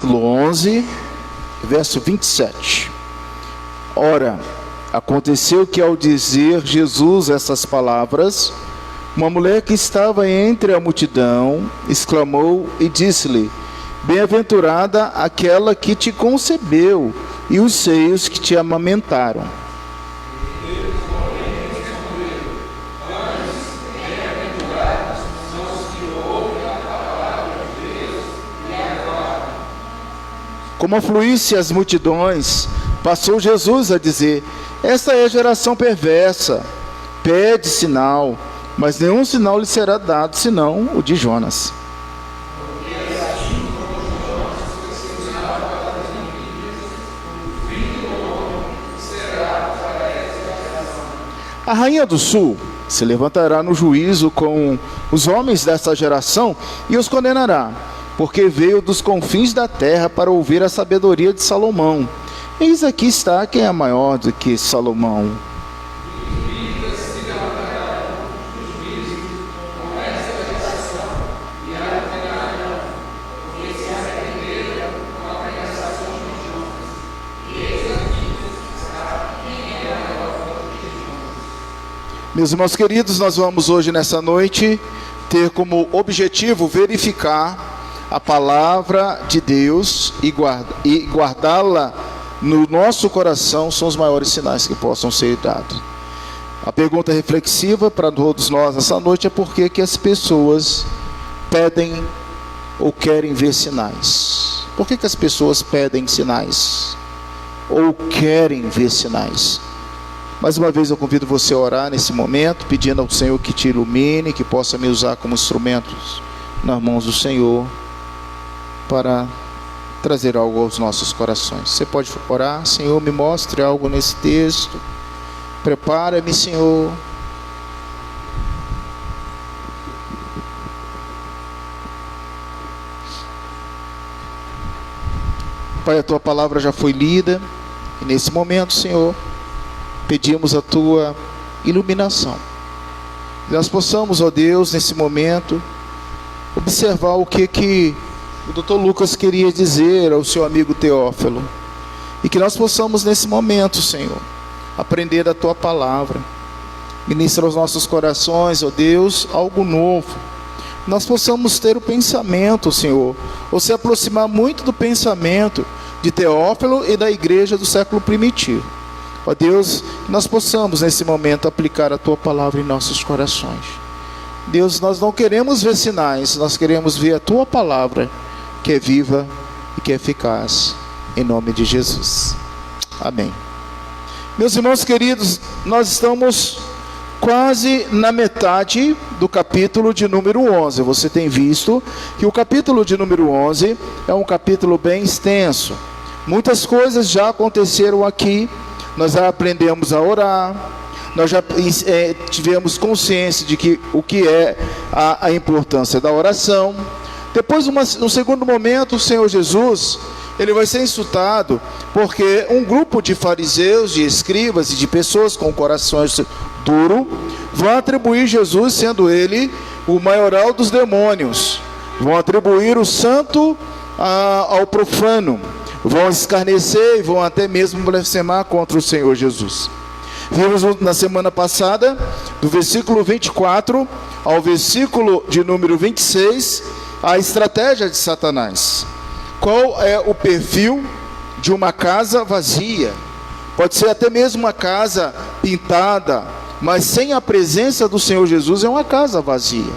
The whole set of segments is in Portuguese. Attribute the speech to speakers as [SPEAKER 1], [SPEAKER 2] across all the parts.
[SPEAKER 1] capítulo 11, verso 27. Ora, aconteceu que ao dizer Jesus essas palavras, uma mulher que estava entre a multidão exclamou e disse-lhe: Bem-aventurada aquela que te concebeu e os seios que te amamentaram. Como afluísse as multidões, passou Jesus a dizer: Esta é a geração perversa, pede sinal, mas nenhum sinal lhe será dado, senão o de Jonas. A rainha do sul se levantará no juízo com os homens dessa geração e os condenará, porque veio dos confins da terra para ouvir a sabedoria de Salomão. Eis aqui está quem é maior do que Salomão. Meus irmãos queridos, nós vamos hoje nessa noite ter como objetivo verificar a palavra de Deus e guardá-la no nosso coração são os maiores sinais que possam ser dados. A pergunta reflexiva para todos nós essa noite é por que as pessoas pedem ou querem ver sinais? Por que as pessoas pedem sinais ou querem ver sinais? Mais uma vez eu convido você a orar nesse momento, pedindo ao Senhor que te ilumine, que possa me usar como instrumentos nas mãos do Senhor, para trazer algo aos nossos corações. Você pode orar: Senhor, me mostre algo nesse texto, prepara-me, Senhor. Pai, a Tua palavra já foi lida, e nesse momento, Senhor, pedimos a Tua iluminação. Que nós possamos, ó Deus, nesse momento, observar o que o Dr. Lucas queria dizer ao seu amigo Teófilo. E que nós possamos, nesse momento, Senhor, aprender a Tua palavra. Ministra aos nossos corações, ó Deus, algo novo. Nós possamos ter o pensamento, Senhor, ou se aproximar muito do pensamento de Teófilo e da igreja do século primitivo. Ó Deus, que nós possamos nesse momento aplicar a Tua palavra em nossos corações. Deus, nós não queremos ver sinais, nós queremos ver a Tua palavra, que é viva e que é eficaz, em nome de Jesus. Amém. Meus irmãos queridos, nós estamos quase na metade do capítulo de número 11. Você tem visto que o capítulo de número 11 é um capítulo bem extenso. Muitas coisas já aconteceram aqui. Nós já aprendemos a orar, nós já tivemos consciência de o que é a importância da oração. Depois, no segundo momento, o Senhor Jesus, ele vai ser insultado, porque um grupo de fariseus, de escribas e de pessoas com corações duros, vão atribuir Jesus, sendo ele o maioral dos demônios, vão atribuir o santo ao profano, vão escarnecer e vão até mesmo blasfemar contra o Senhor Jesus. Vimos na semana passada, do versículo 24 ao versículo de número 26, a estratégia de Satanás. Qual é o perfil de uma casa vazia? Pode ser até mesmo uma casa pintada, mas sem a presença do Senhor Jesus é uma casa vazia.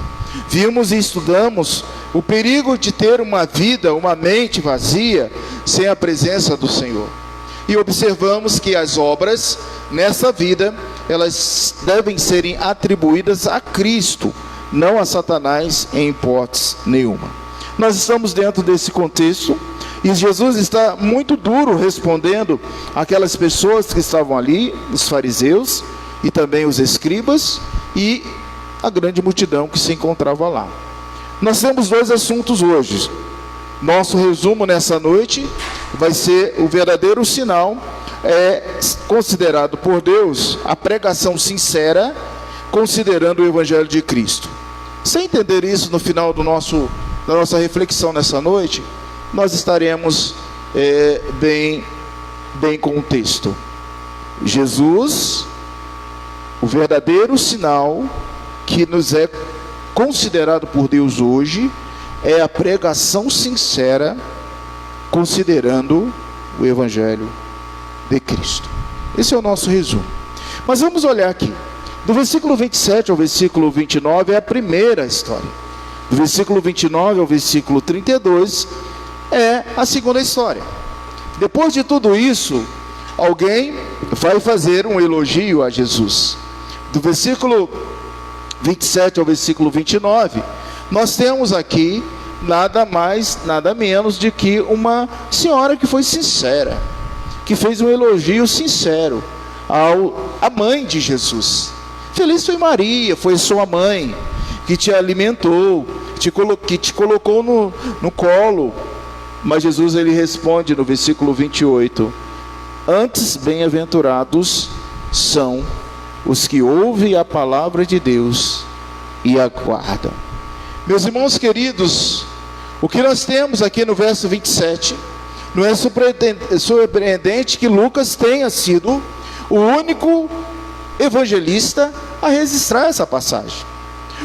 [SPEAKER 1] Vimos e estudamos o perigo de ter uma vida, uma mente vazia, sem a presença do Senhor. E observamos que as obras nessa vida, elas devem serem atribuídas a Cristo, não a Satanás em hipótese nenhuma. Nós estamos dentro desse contexto, e Jesus está muito duro respondendo aquelas pessoas que estavam ali, os fariseus, e também os escribas, e a grande multidão que se encontrava lá. Nós temos dois assuntos hoje. Nosso resumo nessa noite vai ser o verdadeiro sinal, considerado por Deus a pregação sincera, considerando o Evangelho de Cristo. Sem entender isso no final da nossa reflexão nessa noite, nós estaremos bem com o texto. Jesus, o verdadeiro sinal que nos é considerado por Deus hoje, é a pregação sincera, considerando o Evangelho de Cristo. Esse é o nosso resumo. Mas vamos olhar aqui. Do versículo 27 ao versículo 29 é a primeira história. Do versículo 29 ao versículo 32 é a segunda história. Depois de tudo isso, alguém vai fazer um elogio a Jesus. Do versículo 27 ao versículo 29, nós temos aqui nada mais, nada menos de que uma senhora que foi sincera, que fez um elogio sincero à mãe de Jesus. Feliz foi Maria, foi sua mãe, que te alimentou, que te colocou no colo. Mas Jesus, ele responde no versículo 28, antes bem-aventurados são os que ouvem a palavra de Deus e aguardam. Meus irmãos queridos, o que nós temos aqui no verso 27, não é surpreendente que Lucas tenha sido o único evangelista a registrar essa passagem.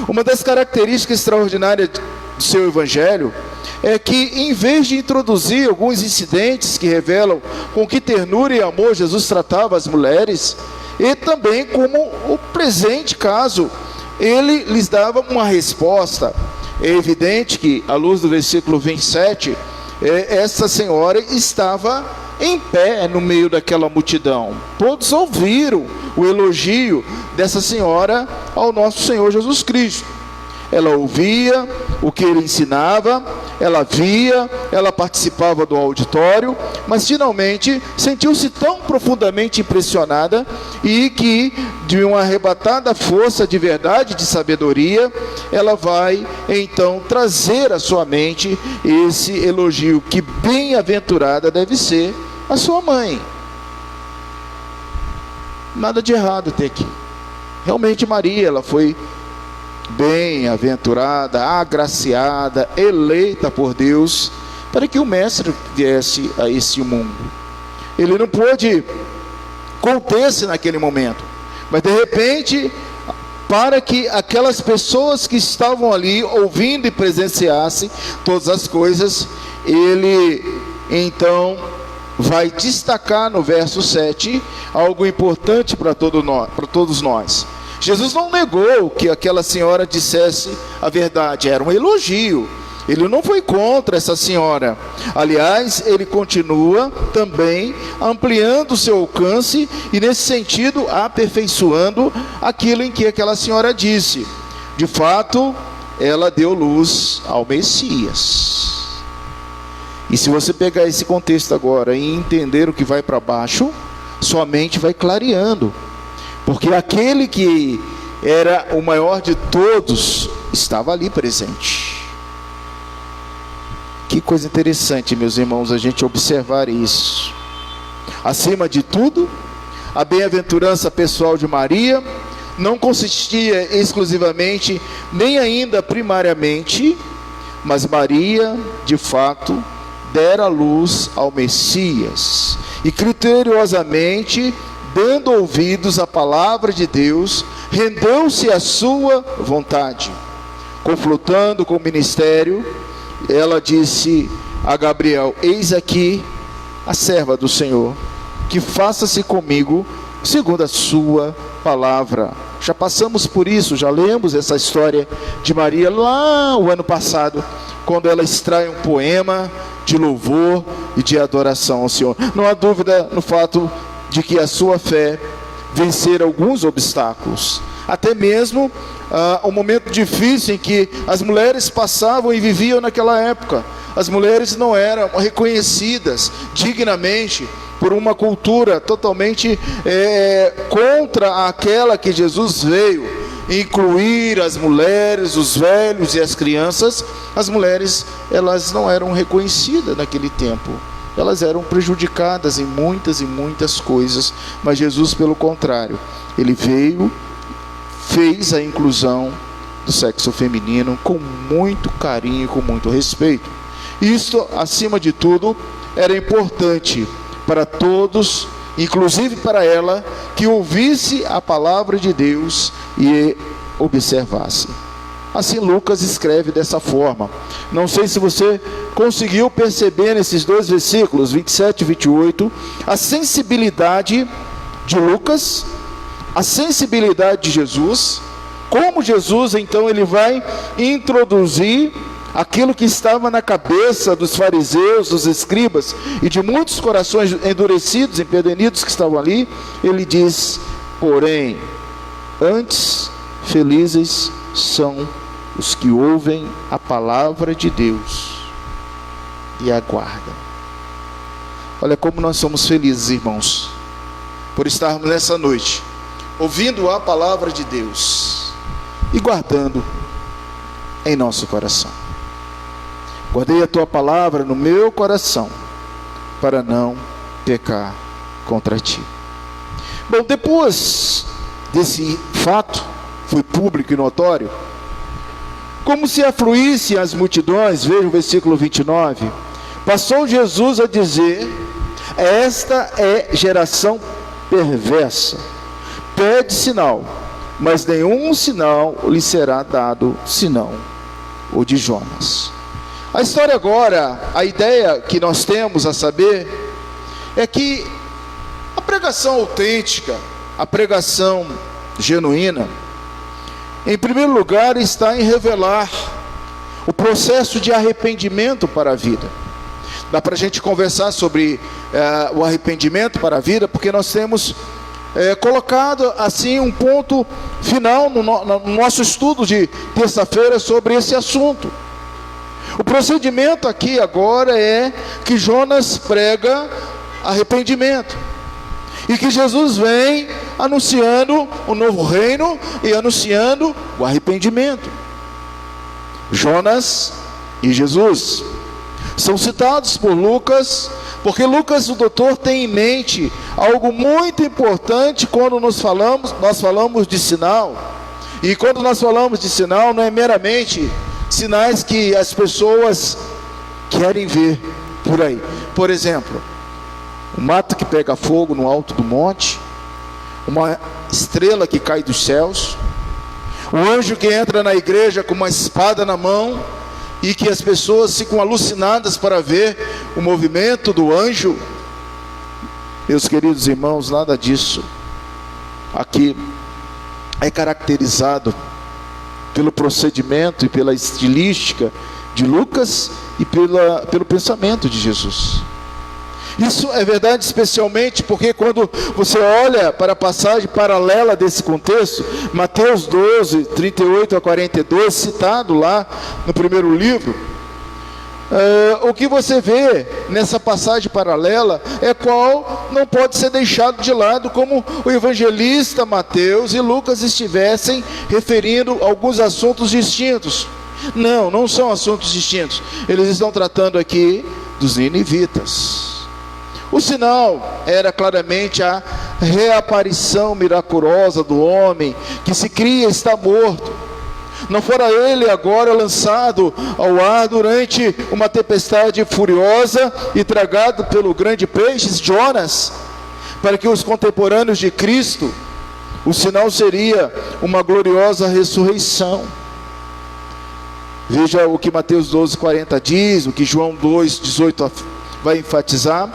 [SPEAKER 1] Uma das características extraordinárias do seu evangelho é que, em vez de introduzir alguns incidentes que revelam com que ternura e amor Jesus tratava as mulheres, e também como o presente caso, ele lhes dava uma resposta. É evidente que, à luz do versículo 27, essa senhora estava em pé no meio daquela multidão. Todos ouviram o elogio dessa senhora ao nosso Senhor Jesus Cristo. Ela ouvia o que ele ensinava, ela via, ela participava do auditório, mas finalmente sentiu-se tão profundamente impressionada e que, de uma arrebatada força de verdade, de sabedoria, ela vai então trazer à sua mente esse elogio, que bem-aventurada deve ser a sua mãe. Nada de errado ter aqui. Realmente Maria, ela foi bem-aventurada, agraciada, eleita por Deus, para que o Mestre viesse a esse mundo. Ele não pôde conter-se naquele momento, mas de repente, para que aquelas pessoas que estavam ali ouvindo e presenciassem todas as coisas, ele então vai destacar no verso 7 algo importante para todos nós. Jesus não negou que aquela senhora dissesse a verdade, era um elogio. Ele não foi contra essa senhora. Aliás, ele continua também ampliando o seu alcance e, nesse sentido, aperfeiçoando aquilo em que aquela senhora disse. De fato, ela deu luz ao Messias. E se você pegar esse contexto agora e entender o que vai para baixo, sua mente vai clareando. Porque aquele que era o maior de todos estava ali presente. Que coisa interessante, meus irmãos, a gente observar isso. Acima de tudo, a bem-aventurança pessoal de Maria não consistia exclusivamente, nem ainda primariamente, mas Maria, de fato, dera luz ao Messias. E criteriosamente, dando ouvidos à palavra de Deus, rendeu-se à sua vontade. Confrontando com o ministério, ela disse a Gabriel: eis aqui a serva do Senhor, que faça-se comigo segundo a sua palavra. Já passamos por isso, já lemos essa história de Maria lá o ano passado, quando ela extrai um poema de louvor e de adoração ao Senhor. Não há dúvida no fato de que a sua fé vencer alguns obstáculos, até mesmo um momento difícil em que as mulheres passavam e viviam naquela época. As mulheres não eram reconhecidas dignamente por uma cultura totalmente contra aquela que Jesus veio incluir as mulheres, os velhos e as crianças. As mulheres, elas não eram reconhecidas naquele tempo. Elas eram prejudicadas em muitas coisas, mas Jesus, pelo contrário, ele veio, fez a inclusão do sexo feminino com muito carinho, com muito respeito. Isto, acima de tudo, era importante para todos, inclusive para ela, que ouvisse a palavra de Deus e observasse. Assim Lucas escreve dessa forma. Não sei se você conseguiu perceber nesses dois versículos, 27 e 28, a sensibilidade de Lucas, a sensibilidade de Jesus, como Jesus então ele vai introduzir aquilo que estava na cabeça dos fariseus, dos escribas e de muitos corações endurecidos, empedernidos que estavam ali. Ele diz: porém, antes felizes são os que ouvem a palavra de Deus e aguardam. Olha como nós somos felizes, irmãos, por estarmos nessa noite ouvindo a palavra de Deus e guardando em nosso coração. Guardei a tua palavra no meu coração para não pecar contra ti. Bom, depois desse fato, foi público e notório, como se afluíssem as multidões, veja o versículo 29, passou Jesus a dizer: esta é geração perversa, pede sinal, mas nenhum sinal lhe será dado, senão o de Jonas. A história agora, a ideia que nós temos a saber, é que a pregação autêntica, a pregação genuína, em primeiro lugar está em revelar o processo de arrependimento para a vida. Dá para a gente conversar sobre o arrependimento para a vida, porque nós temos colocado assim um ponto final no nosso estudo de terça-feira sobre esse assunto. O procedimento aqui agora é que Jonas prega arrependimento, e que Jesus vem anunciando o novo reino e anunciando o arrependimento. Jonas e Jesus são citados por Lucas, porque Lucas, o doutor, tem em mente algo muito importante quando nós falamos de sinal. E quando nós falamos de sinal, não é meramente sinais que as pessoas querem ver por aí. Por exemplo, um mato que pega fogo no alto do monte, uma estrela que cai dos céus, um anjo que entra na igreja com uma espada na mão, e que as pessoas ficam alucinadas para ver o movimento do anjo. Meus queridos irmãos, nada disso aqui é caracterizado pelo procedimento e pela estilística de Lucas e pelo pensamento de Jesus. Isso é verdade especialmente porque quando você olha para a passagem paralela desse contexto, Mateus 12, 38 a 42, citado lá no primeiro livro, o que você vê nessa passagem paralela é qual não pode ser deixado de lado, como o evangelista Mateus e Lucas estivessem referindo alguns assuntos distintos. Não são assuntos distintos. Eles estão tratando aqui dos ninivitas. O sinal era claramente a reaparição miraculosa do homem que se cria e está morto. Não fora ele agora lançado ao ar durante uma tempestade furiosa e tragado pelo grande peixe Jonas, para que os contemporâneos de Cristo, o sinal seria uma gloriosa ressurreição. Veja o que Mateus 12, 40 diz, o que João 2, 18 vai enfatizar,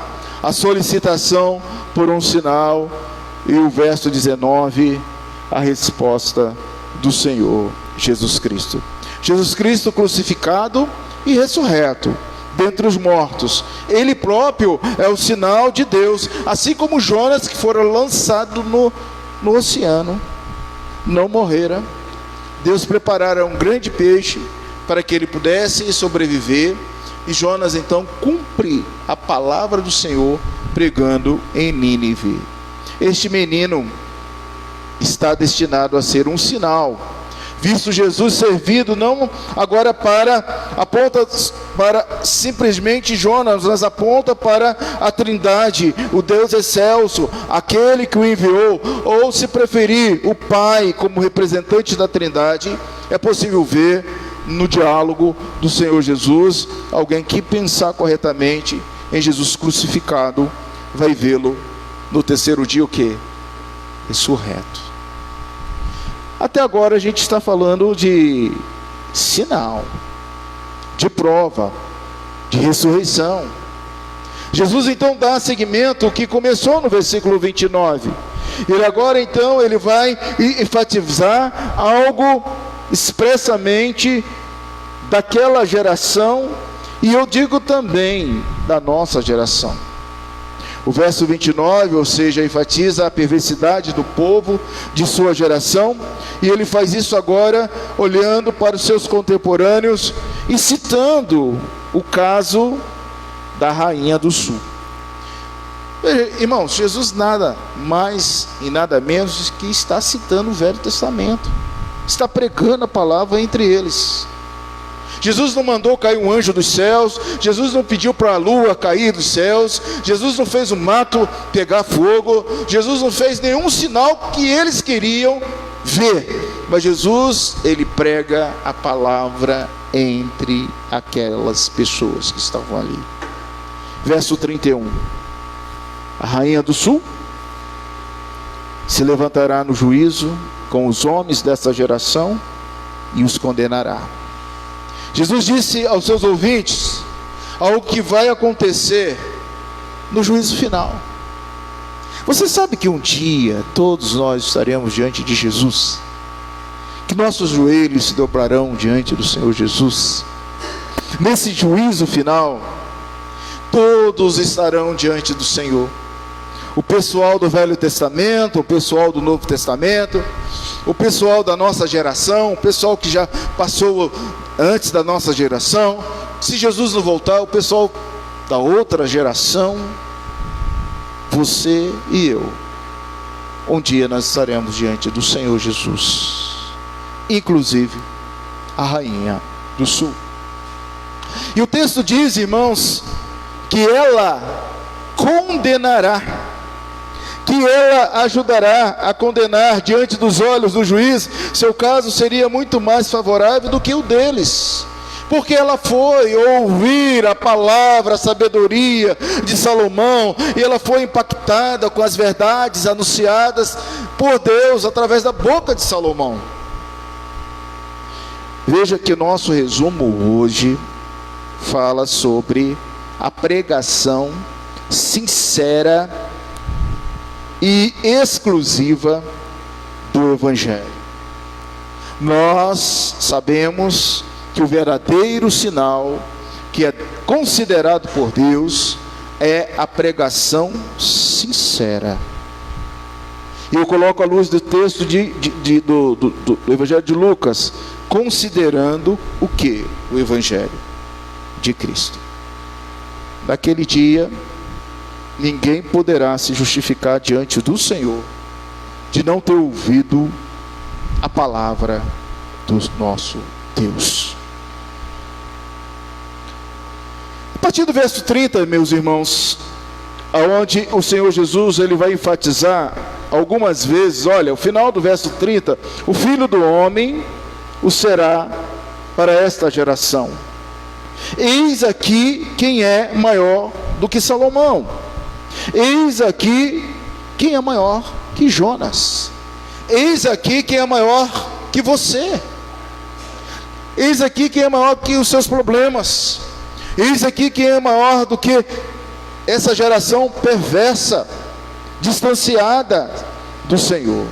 [SPEAKER 1] a solicitação por um sinal, e o verso 19, a resposta do Senhor Jesus Cristo. Jesus Cristo crucificado e ressurreto dentre os mortos. Ele próprio é o sinal de Deus, assim como Jonas, que fora lançado no oceano, não morrera. Deus preparara um grande peixe para que ele pudesse sobreviver, e Jonas então cumpre a palavra do Senhor pregando em Nínive. Este menino está destinado a ser um sinal, visto Jesus servido não agora aponta para simplesmente Jonas, mas aponta para a Trindade, o Deus excelso, aquele que o enviou, ou se preferir, o Pai como representante da Trindade. É possível ver no diálogo do Senhor Jesus. Alguém que pensar corretamente em Jesus crucificado vai vê-lo no terceiro dia o quê? Ressurreto. Até agora a gente está falando de sinal, de prova, de ressurreição. Jesus então dá seguimento ao que começou no versículo 29. Ele agora então ele vai enfatizar algo expressamente daquela geração, e eu digo também da nossa geração. O verso 29, ou seja, enfatiza a perversidade do povo de sua geração, e ele faz isso agora olhando para os seus contemporâneos e citando o caso da rainha do sul. Irmãos, Jesus nada mais e nada menos que está citando o Velho Testamento, está pregando a palavra entre eles. Jesus não mandou cair um anjo dos céus, Jesus não pediu para a lua cair dos céus, Jesus não fez o mato pegar fogo, Jesus não fez nenhum sinal que eles queriam ver, mas Jesus, ele prega a palavra entre aquelas pessoas que estavam ali. Verso 31. A rainha do sul se levantará no juízo com os homens dessa geração e os condenará. Jesus disse aos seus ouvintes algo que vai acontecer no juízo final. Você sabe que um dia todos nós estaremos diante de Jesus, que nossos joelhos se dobrarão diante do Senhor Jesus. Nesse juízo final, todos estarão diante do Senhor. O pessoal do Velho Testamento, o pessoal do Novo Testamento, o pessoal da nossa geração, o pessoal que já passou antes da nossa geração. Se Jesus não voltar, o pessoal da outra geração, você e eu, um dia nós estaremos diante do Senhor Jesus, inclusive a rainha do sul. E o texto diz, irmãos, que ela condenará, que ela ajudará a condenar diante dos olhos do juiz. Seu caso seria muito mais favorável do que o deles, porque ela foi ouvir a palavra, a sabedoria de Salomão, e ela foi impactada com as verdades anunciadas por Deus através da boca de Salomão. Veja que o nosso resumo hoje fala sobre a pregação sincera e exclusiva do Evangelho. Nós sabemos que o verdadeiro sinal que é considerado por Deus é a pregação sincera. E eu coloco à luz do texto do Evangelho de Lucas, considerando o que? O Evangelho de Cristo. Naquele dia, ninguém poderá se justificar diante do Senhor de não ter ouvido a palavra do nosso Deus. A partir do verso 30, meus irmãos, aonde o Senhor Jesus ele vai enfatizar algumas vezes, olha, o final do verso 30, o Filho do Homem o será para esta geração. Eis aqui quem é maior do que Salomão. Eis aqui quem é maior que Jonas. Eis aqui quem é maior que você. Eis aqui quem é maior que os seus problemas. Eis aqui quem é maior do que essa geração perversa, distanciada do Senhor.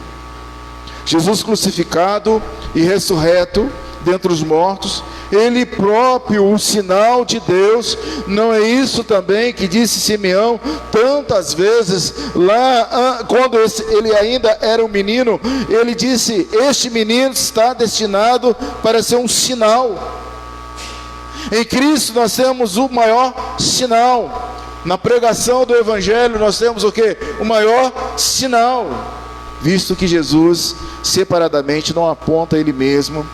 [SPEAKER 1] Jesus crucificado e ressurreto dentre os mortos, ele próprio, o sinal de Deus. Não é isso também que disse Simeão tantas vezes lá, quando ele ainda era um menino, ele disse: este menino está destinado para ser um sinal. Em Cristo nós temos o maior sinal. Na pregação do Evangelho nós temos o que? O maior sinal, visto que Jesus separadamente não aponta ele mesmo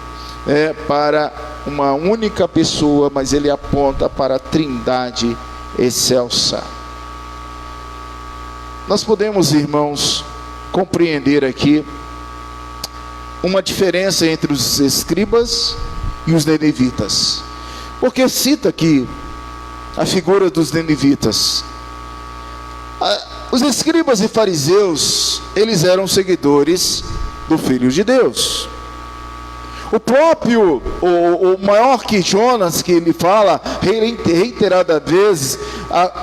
[SPEAKER 1] para uma única pessoa, mas ele aponta para a Trindade excelsa. Nós podemos, irmãos, compreender aqui uma diferença entre os escribas e os ninivitas. Porque cita aqui a figura dos ninivitas. Os escribas e fariseus, eles eram seguidores do Filho de Deus. O próprio, o maior que Jonas, que ele fala reiteradas vezes,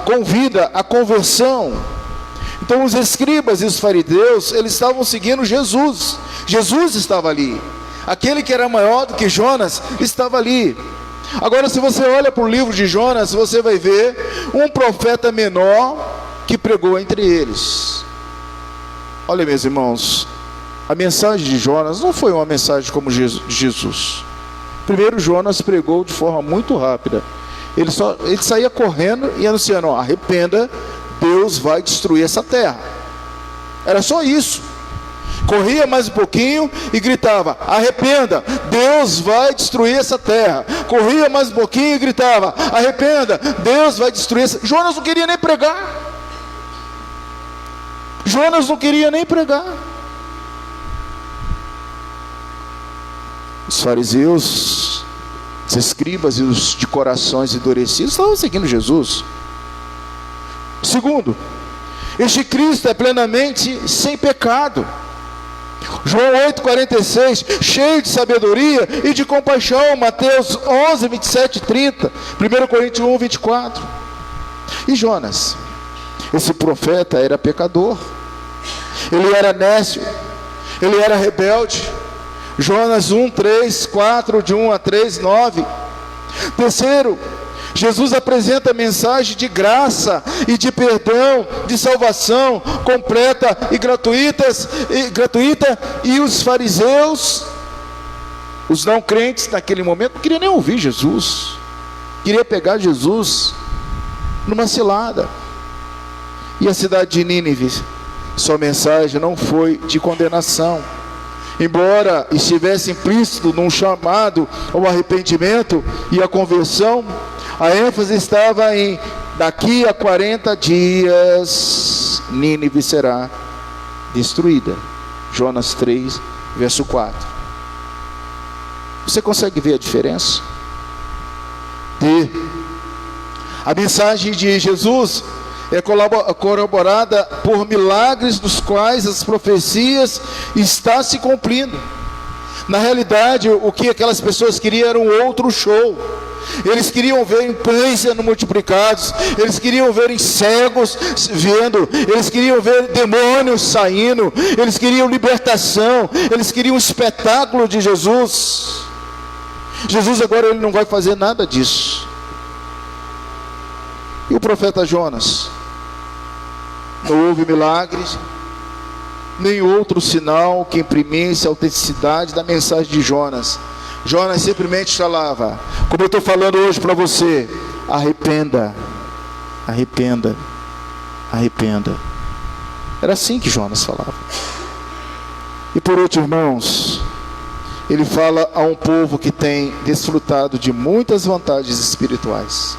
[SPEAKER 1] convida à conversão. Então os escribas e os fariseus, eles estavam seguindo Jesus. Jesus estava ali. Aquele que era maior do que Jonas estava ali. Agora, se você olha para o livro de Jonas, você vai ver um profeta menor que pregou entre eles. Olha, meus irmãos, a mensagem de Jonas não foi uma mensagem como Jesus. Primeiro, Jonas pregou de forma muito rápida. Ele saía correndo e anunciando: arrependa, Deus vai destruir essa terra. Era só isso. Corria mais um pouquinho e gritava: arrependa, Deus vai destruir essa terra. Corria mais um pouquinho e gritava: arrependa, Deus vai destruir essa... Jonas não queria nem pregar. Jonas não queria nem pregar. Os fariseus, os escribas e os de corações endurecidos estavam seguindo Jesus. Segundo, este Cristo é plenamente sem pecado. João 8,46, cheio de sabedoria e de compaixão. Mateus 11, 27 e 30. 1 Coríntios 1, 24. E Jonas, esse profeta era pecador. Ele era nécio. Ele era rebelde. Jonas 1, 3, 4, de 1 a 3, 9. Terceiro, Jesus apresenta a mensagem de graça e de perdão, de salvação completa e gratuita, e os fariseus, os não crentes naquele momento, não queriam nem ouvir Jesus, queria pegar Jesus numa cilada. E a cidade de Nínive, sua mensagem não foi de condenação, embora estivesse implícito num chamado ao arrependimento e à conversão. A ênfase estava em: daqui a 40 dias Nínive será destruída. Jonas 3, verso 4. Você consegue ver a diferença? A mensagem de Jesus é corroborada por milagres dos quais as profecias estão se cumprindo. Na realidade, o que aquelas pessoas queriam era um outro show. Eles queriam ver pães sendo multiplicados, eles queriam ver cegos vendo, eles queriam ver demônios saindo, eles queriam libertação, eles queriam um espetáculo de Jesus. Jesus agora ele não vai fazer nada disso. E o profeta Jonas? Não houve milagres, nem outro sinal que imprimisse a autenticidade da mensagem de Jonas. Jonas simplesmente falava, como eu estou falando hoje para você: arrependa, arrependa, arrependa. Era assim que Jonas falava. E por último, irmãos, ele fala a um povo que tem desfrutado de muitas vantagens espirituais.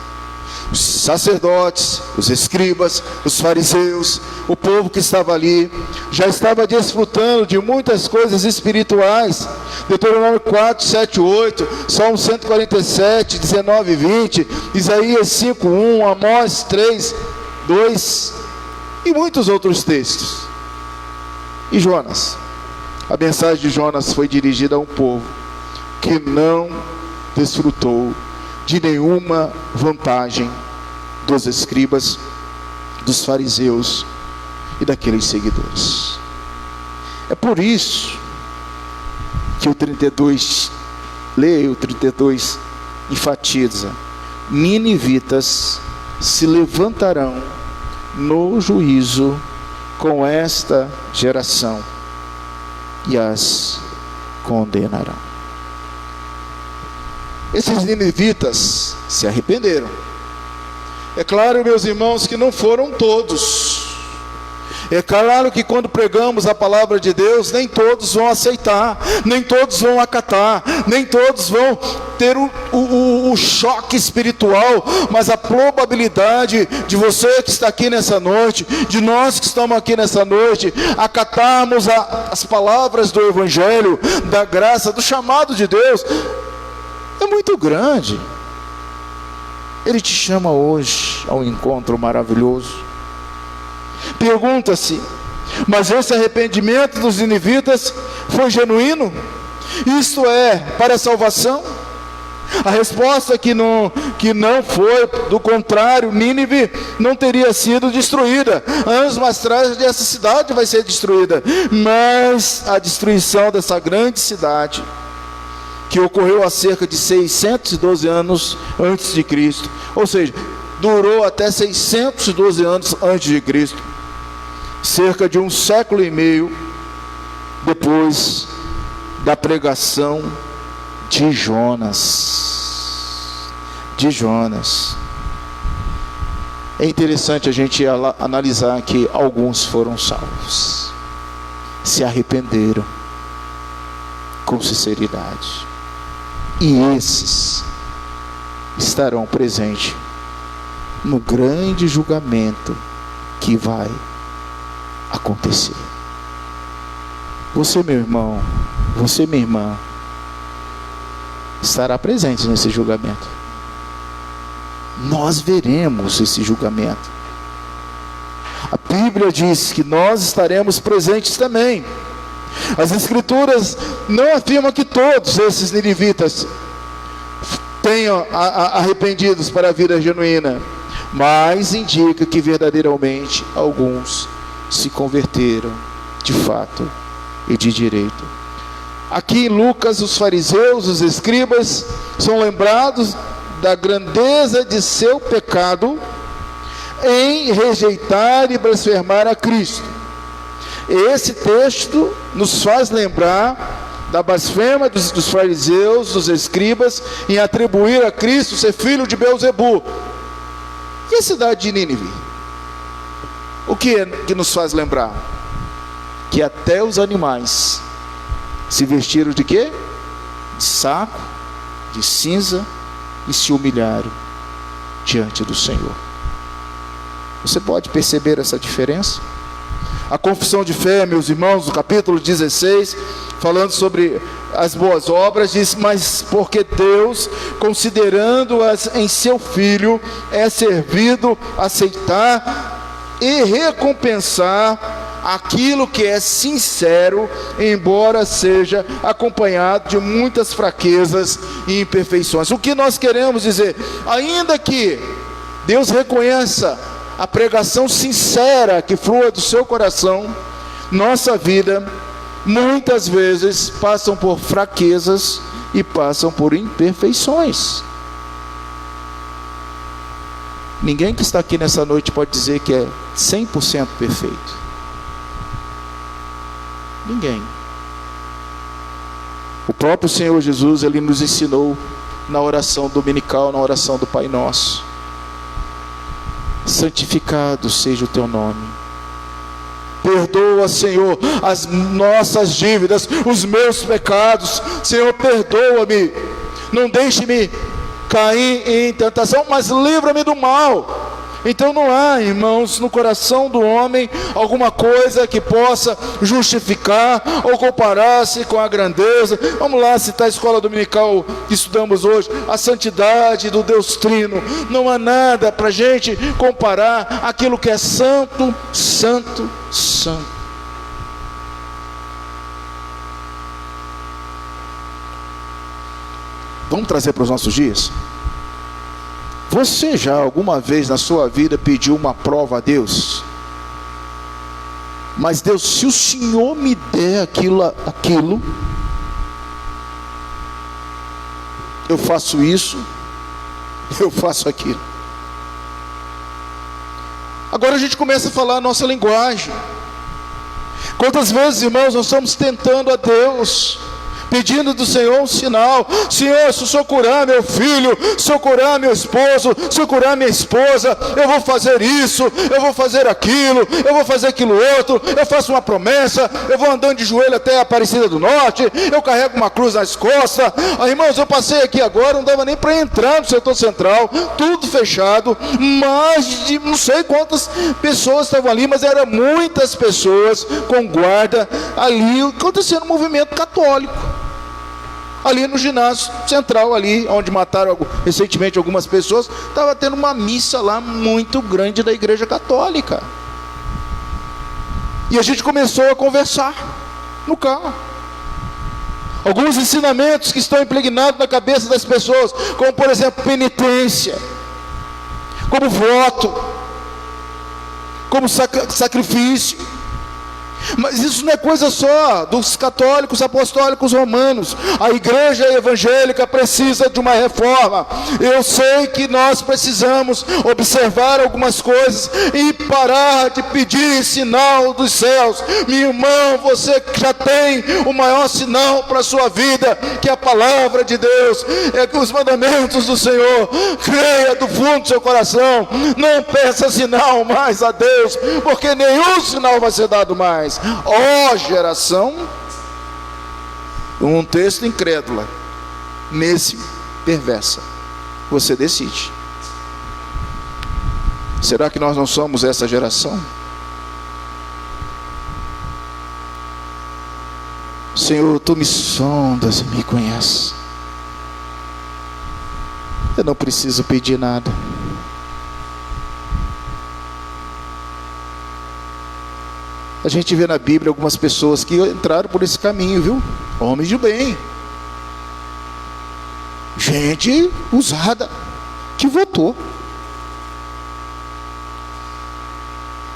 [SPEAKER 1] Os sacerdotes, os escribas, os fariseus, o povo que estava ali, já estava desfrutando de muitas coisas espirituais. Deuteronômio 4, 7, 8, Salmo 147, 19 e 20, Isaías 5, 1, Amós 3, 2 e muitos outros textos. E Jonas? A mensagem de Jonas foi dirigida a um povo que não desfrutou de nenhuma vantagem dos escribas, dos fariseus e daqueles seguidores. É por isso que o 32, leia o 32, enfatiza: ninivitas se levantarão no juízo com esta geração e as condenarão. Esses ninivitas se arrependeram. É claro, meus irmãos, que não foram todos. É claro que quando pregamos a palavra de Deus, nem todos vão aceitar, nem todos vão acatar, nem todos vão ter o choque espiritual, mas a probabilidade de você que está aqui nessa noite, de nós que estamos aqui nessa noite, acatarmos as palavras do Evangelho, da graça, do chamado de Deus, é é muito grande. Ele te chama hoje ao encontro maravilhoso. Pergunta-se: mas esse arrependimento dos ninivitas foi genuíno? Isto é, para a salvação? A resposta é que não foi. Do contrário, Nínive não teria sido destruída. Anos mais tarde essa cidade vai ser destruída. Mas a destruição dessa grande cidade, que ocorreu há cerca de 612 anos antes de Cristo, ou seja, durou até 612 anos antes de Cristo, cerca de 1,5 século depois da pregação de Jonas. É interessante a gente analisar que alguns foram salvos, se arrependeram com sinceridade, e esses estarão presentes no grande julgamento que vai acontecer. Você, meu irmão, você, minha irmã, estará presente nesse julgamento. Nós veremos esse julgamento. A Bíblia diz que nós estaremos presentes também. As Escrituras não afirmam que todos esses ninivitas tenham arrependidos para a vida genuína, mas indica que verdadeiramente alguns se converteram de fato e de direito. Aqui em Lucas, os fariseus, os escribas, são lembrados da grandeza de seu pecado em rejeitar e blasfemar a Cristo. Esse texto nos faz lembrar da blasfêmia dos fariseus, dos escribas, em atribuir a Cristo ser filho de Beelzebu. E a cidade de Nínive? O que é que nos faz lembrar? Que até os animais se vestiram de quê? De saco, de cinza, e se humilharam diante do Senhor. Você pode perceber essa diferença? A confissão de fé, meus irmãos, no capítulo 16, falando sobre as boas obras, diz: mas porque Deus, considerando-as em seu Filho, é servido aceitar e recompensar aquilo que é sincero, embora seja acompanhado de muitas fraquezas e imperfeições. O que nós queremos dizer? Ainda que Deus reconheça a pregação sincera que flua do seu coração, nossa vida muitas vezes passam por fraquezas e passam por imperfeições. Ninguém que está aqui nessa noite pode dizer que é 100% perfeito. Ninguém. O próprio Senhor Jesus, Ele nos ensinou na oração dominical, na oração do Pai Nosso: santificado seja o teu nome. Perdoa, Senhor, as nossas dívidas, os meus pecados. Senhor, perdoa-me. Não deixe-me cair em tentação, mas livra-me do mal. Então não há, irmãos, no coração do homem alguma coisa que possa justificar ou comparar-se com a grandeza. Vamos lá citar a escola dominical que estudamos hoje: a santidade do Deus Trino. Não há nada para a gente comparar aquilo que é santo, santo, santo. Vamos trazer para os nossos dias? Você já alguma vez na sua vida pediu uma prova a Deus? Mas Deus, se o Senhor me der aquilo, eu faço isso, eu faço aquilo. Agora a gente começa a falar a nossa linguagem. Quantas vezes, irmãos, nós estamos tentando a Deus, pedindo do Senhor um sinal: Senhor, se o Senhor curar meu filho, se eu curar meu esposo, se eu curar minha esposa, eu vou fazer isso, eu vou fazer aquilo, eu vou fazer aquilo outro, eu faço uma promessa, eu vou andando de joelho até a Aparecida do Norte, eu carrego uma cruz nas costas. Irmãos, eu passei aqui agora, não dava nem para entrar no setor central, tudo fechado, mais de não sei quantas pessoas estavam ali, mas eram muitas pessoas com guarda ali, acontecendo um movimento católico. ali no ginásio central, ali onde mataram recentemente algumas pessoas, estava tendo uma missa lá muito grande da Igreja Católica. E a gente começou a conversar no carro. Alguns ensinamentos que estão impregnados na cabeça das pessoas, como por exemplo penitência, como voto, como sacrifício. Mas isso não é coisa só dos católicos apostólicos romanos. A igreja evangélica precisa de uma reforma. Eu sei que nós precisamos observar algumas coisas e parar de pedir sinal dos céus. Meu irmão, você já tem o maior sinal para a sua vida, que é a palavra de Deus, é que os mandamentos do Senhor. Creia do fundo do seu coração, não peça sinal mais a Deus, porque nenhum sinal vai ser dado mais. Ó geração, um texto incrédula, nesse perversa. Você decide. Será que nós não somos essa geração? Senhor, tu me sondas e me conheces. Eu não preciso pedir nada. A gente vê na Bíblia algumas pessoas que entraram por esse caminho, viu? Homens de bem, gente usada, que votou.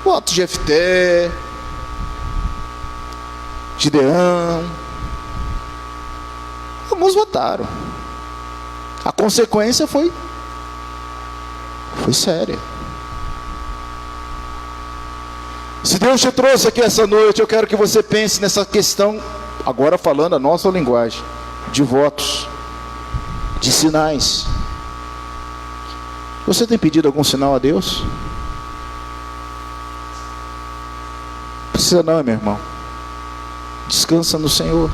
[SPEAKER 1] Voto de Jefté, Gideão. Alguns votaram. A consequência foi séria. Se Deus te trouxe aqui essa noite, eu quero que você pense nessa questão, agora falando a nossa linguagem, de votos, de sinais. Você tem pedido algum sinal a Deus? Não precisa não, meu irmão. Descansa no Senhor.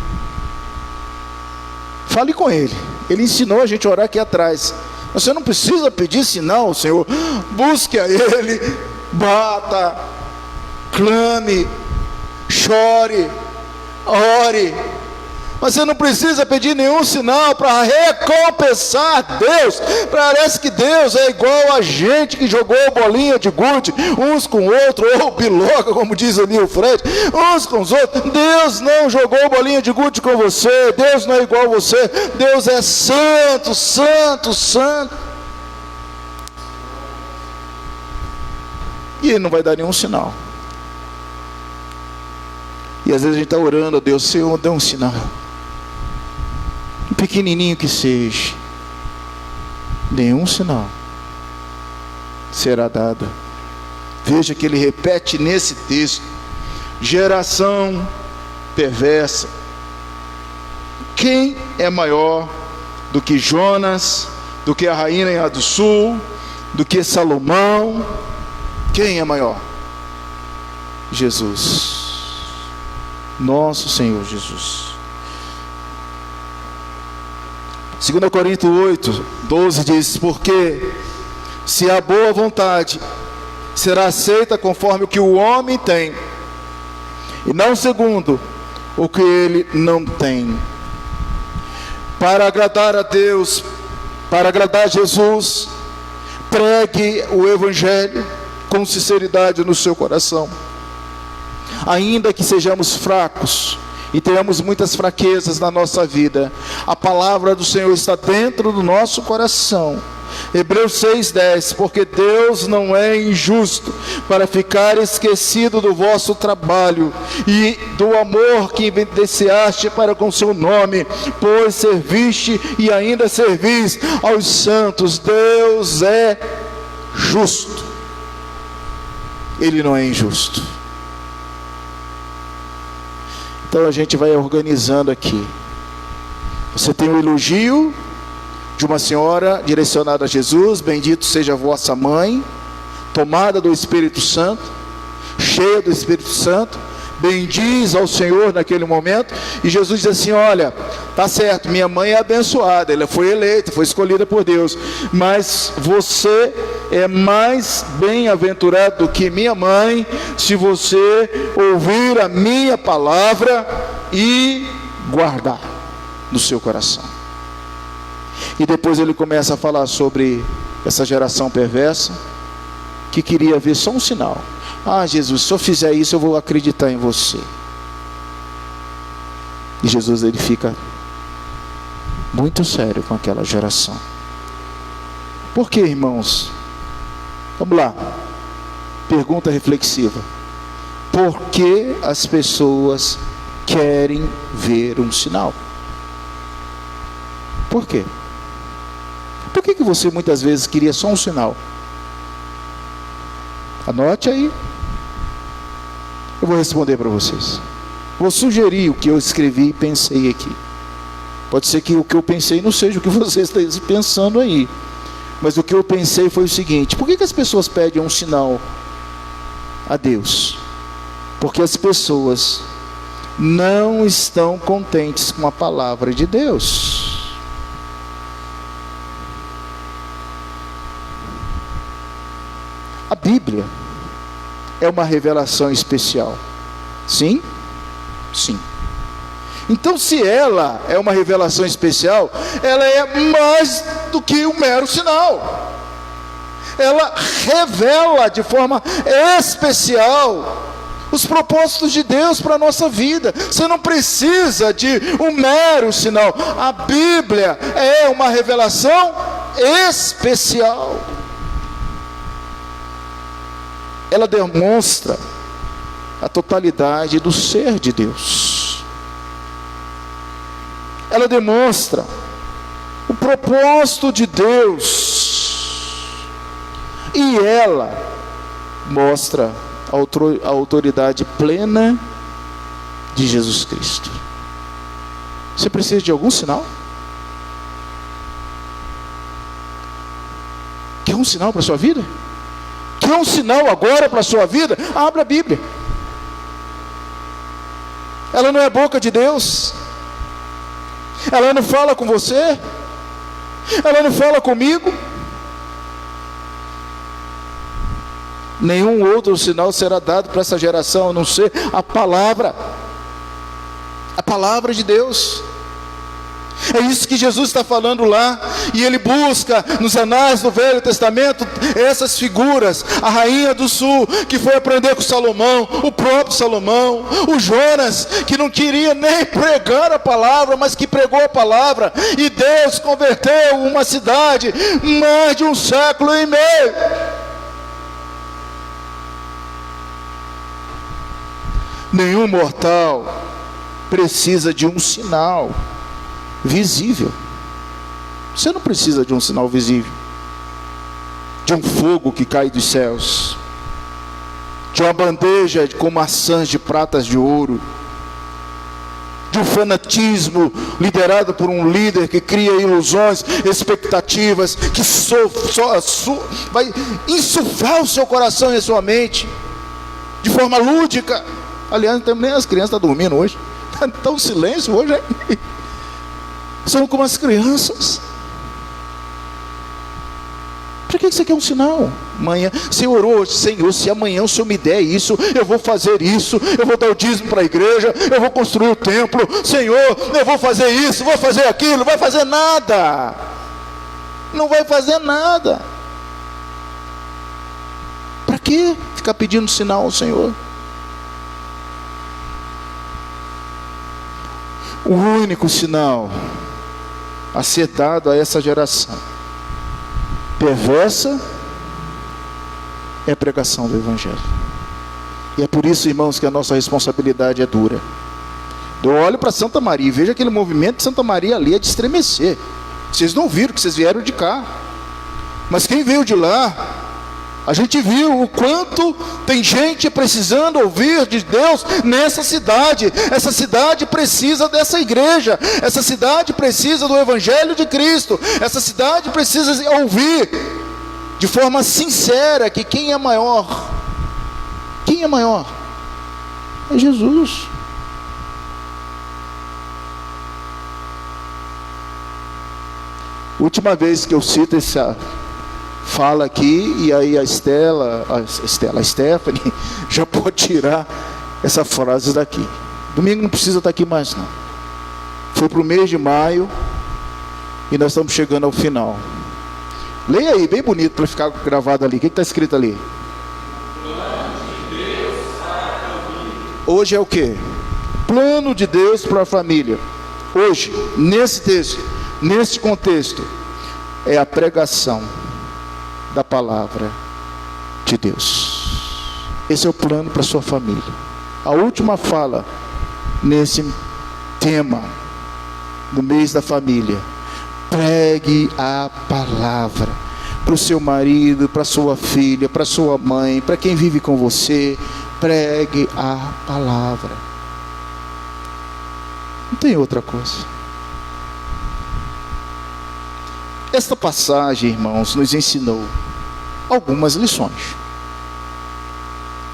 [SPEAKER 1] Fale com Ele. Ele ensinou a gente a orar aqui atrás. Você não precisa pedir sinal ao Senhor. Busque a Ele, bata, clame, chore, ore. Mas você não precisa pedir nenhum sinal para recompensar Deus. Parece que Deus é igual a gente que jogou bolinha de gude uns com o outro, ou biloca, como diz ali o Fred, uns com os outros. Deus não jogou bolinha de gude com você. Deus não é igual a você. Deus é santo, santo, santo. E Ele não vai dar nenhum sinal. E às vezes a gente está orando a Deus, Senhor, dá um sinal, um pequenininho que seja. Nenhum sinal será dado. Veja que ele repete nesse texto: geração perversa. Quem é maior do que Jonas, do que a rainha do sul, do que Salomão? Quem é maior? Jesus. Nosso Senhor Jesus. 2 Coríntios 8, 12 diz: porque se a boa vontade será aceita conforme o que o homem tem, e não segundo o que ele não tem. Para agradar a Deus, para agradar a Jesus, pregue o Evangelho com sinceridade no seu coração. Ainda que sejamos fracos e tenhamos muitas fraquezas na nossa vida, a palavra do Senhor está dentro do nosso coração. Hebreus 6:10, porque Deus não é injusto para ficar esquecido do vosso trabalho e do amor que evidenciaste para com seu nome, pois serviste e ainda servis aos santos. Deus é justo, Ele não é injusto. Então a gente vai organizando aqui. Você tem um elogio de uma senhora direcionada a Jesus: bendito seja a vossa mãe, tomada do Espírito Santo, cheia do Espírito Santo, bendiz ao Senhor naquele momento. E Jesus diz assim: olha, tá certo, minha mãe é abençoada, ela foi eleita, foi escolhida por Deus, mas você é mais bem-aventurado do que minha mãe, se você ouvir a minha palavra e guardar no seu coração. E depois ele começa a falar sobre essa geração perversa, que queria ver só um sinal. Ah, Jesus, se eu fizer isso, eu vou acreditar em você. E Jesus, ele fica muito sério com aquela geração. Por quê, irmãos? Vamos lá. Pergunta reflexiva. Por que as pessoas querem ver um sinal? Por quê? Por que você muitas vezes queria só um sinal? Anote aí. Eu vou responder para vocês. Vou sugerir o que eu escrevi e pensei aqui. Pode ser que o que eu pensei não seja o que você está pensando aí. Mas o que eu pensei foi o seguinte: por que as pessoas pedem um sinal a Deus? Porque as pessoas não estão contentes com a palavra de Deus. A Bíblia é uma revelação especial. Sim? Sim. Então, se ela é uma revelação especial, ela é mais do que um mero sinal. Ela revela de forma especial os propósitos de Deus para a nossa vida. Você não precisa de um mero sinal. A Bíblia é uma revelação especial. Ela demonstra a totalidade do ser de Deus. Ela demonstra o propósito de Deus. E ela mostra a autoridade plena de Jesus Cristo. Você precisa de algum sinal? Quer um sinal para a sua vida? Quer um sinal agora para a sua vida? Abra a Bíblia. Ela não é boca de Deus. Ela não fala com você. Ela não fala comigo. Nenhum outro sinal será dado para essa geração, a não ser a palavra de Deus. É isso que Jesus está falando lá. E ele busca nos anais do Velho Testamento essas figuras. A rainha do sul, que foi aprender com Salomão, o próprio Salomão, o Jonas, que não queria nem pregar a palavra, mas que pregou a palavra, e Deus converteu uma cidade mais de 1,5 séculos. Nenhum mortal precisa de um sinal visível. Você não precisa de um sinal visível, de um fogo que cai dos céus, de uma bandeja com maçãs de pratas de ouro, de um fanatismo liderado por um líder que cria ilusões, expectativas, que vai insuflar o seu coração e a sua mente de forma lúdica. Aliás, nem as crianças estão dormindo hoje. Está um silêncio hoje, hein? São como as crianças. Para que você quer um sinal? Amanhã, você orou, Senhor, se amanhã o Senhor me der isso, eu vou fazer isso, eu vou dar o dízimo para a igreja, eu vou construir o templo, Senhor, eu vou fazer isso, vou fazer aquilo. Não vai fazer nada. Não vai fazer nada. Para que ficar pedindo sinal ao Senhor? O único sinal a ser dado a essa geração perversa é a pregação do Evangelho. E é por isso, irmãos, que a nossa responsabilidade é dura. Eu olho para Santa Maria e vejo aquele movimento de Santa Maria ali é de estremecer. Vocês não viram que vocês vieram de cá, mas quem veio de lá, a gente viu o quanto tem gente precisando ouvir de Deus nessa cidade. Essa cidade precisa dessa igreja. Essa cidade precisa do Evangelho de Cristo. Essa cidade precisa ouvir de forma sincera que quem é maior? Quem é maior? É Jesus. Última vez que eu cito essa fala aqui, e aí a Stephanie já pode tirar essa frase daqui. Domingo não precisa estar aqui mais não. Foi para o mês de maio, E nós estamos chegando ao final. Leia aí, bem bonito para ficar gravado ali. O que está escrito ali? Hoje é o quê? Plano de Deus para a família. Hoje, nesse texto, neste contexto, é a pregação da palavra de Deus. Esse é o plano para a sua família. A última fala nesse tema do mês da família: pregue a palavra para o seu marido, para a sua filha, para a sua mãe, para quem vive com você. Pregue a palavra. Não tem outra coisa. Esta passagem, irmãos, nos ensinou algumas lições.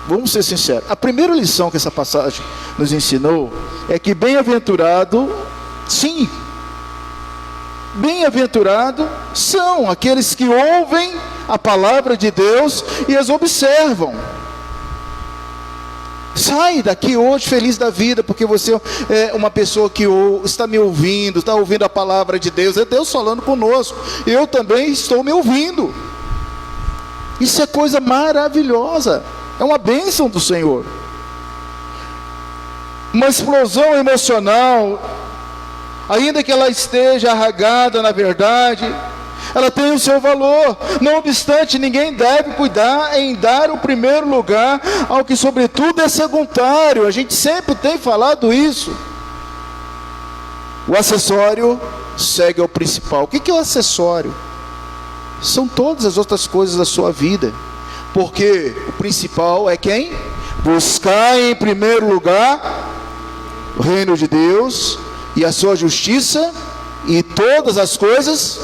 [SPEAKER 1] Vamos ser sinceros. A primeira lição que essa passagem nos ensinou é que bem-aventurado, sim, bem-aventurado são aqueles que ouvem a palavra de Deus e as observam. Sai daqui hoje feliz da vida, porque você é uma pessoa que está me ouvindo, está ouvindo a palavra de Deus. É Deus falando conosco. Eu também estou me ouvindo. Isso é coisa maravilhosa. É uma bênção do Senhor. Uma explosão emocional, ainda que ela esteja arraigada na verdade, ela tem o seu valor. Não obstante, ninguém deve cuidar em dar o primeiro lugar ao que sobretudo é secundário. A gente sempre tem falado isso. O acessório segue ao principal. O que é o acessório? São todas as outras coisas da sua vida. Porque o principal é quem? Buscar em primeiro lugar o reino de Deus e a sua justiça, e todas as coisas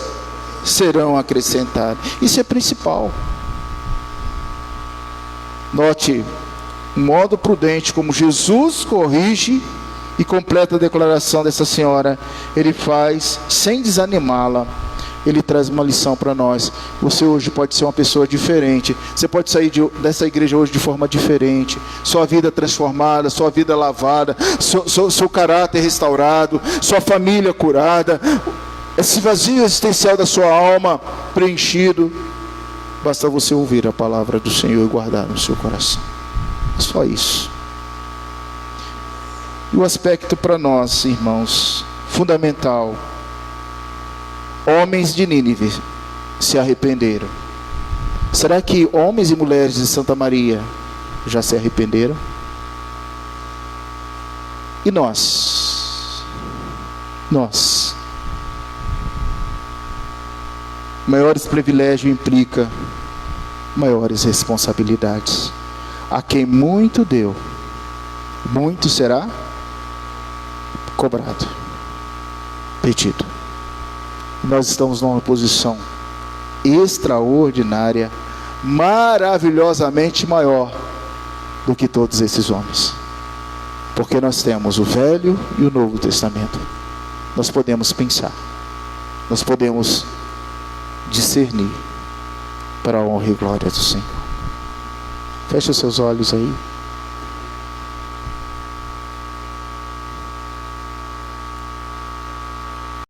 [SPEAKER 1] serão acrescentadas. Isso é principal. Note o modo prudente como Jesus corrige e completa a declaração dessa senhora. Ele faz sem desanimá-la. Ele traz uma lição para nós. Você hoje pode ser uma pessoa diferente. Você pode sair dessa igreja hoje de forma diferente. Sua vida transformada, sua vida lavada, seu caráter restaurado, sua família curada, esse vazio existencial da sua alma preenchido. Basta você ouvir a palavra do Senhor e guardar no seu coração. É só isso. E o aspecto para nós, irmãos, fundamental: homens de Nínive se arrependeram. Será que homens e mulheres de Santa Maria já se arrependeram? E nós? Maiores privilégios implica maiores responsabilidades. A quem muito deu, muito será cobrado, pedido. Nós estamos numa posição extraordinária, maravilhosamente maior do que todos esses homens, porque nós temos o Velho e o Novo Testamento. Nós podemos pensar, nós podemos discernir para a honra e glória do Senhor. Feche os seus olhos aí.